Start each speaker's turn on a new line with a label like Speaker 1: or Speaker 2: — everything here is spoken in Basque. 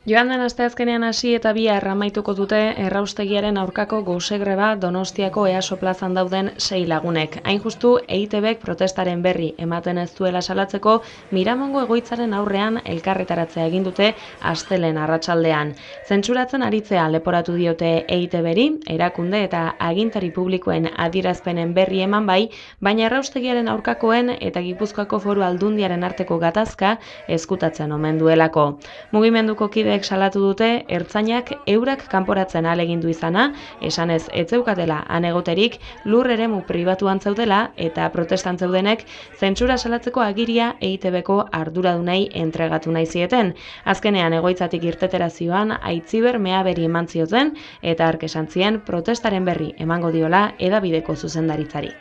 Speaker 1: Joan den asteazkenean hasi eta bihar amaituko dute erraustegiaren aurkako gose-greba Donostiako EASO plazan dauden 6 lagunek. Hain justu, EITBek protestaren berri ematen ez duela salatzeko, Miramongo egoitzaren aurrean elkarretaratzea egin dute astelehen arratsaldean. Zentsuratzen aritzea leporatu diote EITBri, erakunde eta agintari publikoen adierazpenen berri eman bai, baina erraustegiaren aurkakoen eta Gipuzkoako Foru Aldundiaren arteko gatazka ezkutatzen omen duelako. Mugimenduko kideek salatu dute ertzainak eurak kanporatzen ahalegindu izana, esanez ez zeukatela han egoterik, lur eremu pribatuan zeudela eta protestan zeudenek zentsura salatzeko agiria EITBko arduradunei entregatu nahi zieten. Azkenean egoitzatik irtetera zioan Aitziber Meaberi eman zioten eta hark esan zien protestaren berri emango diola hedabideko zuzendaritzari.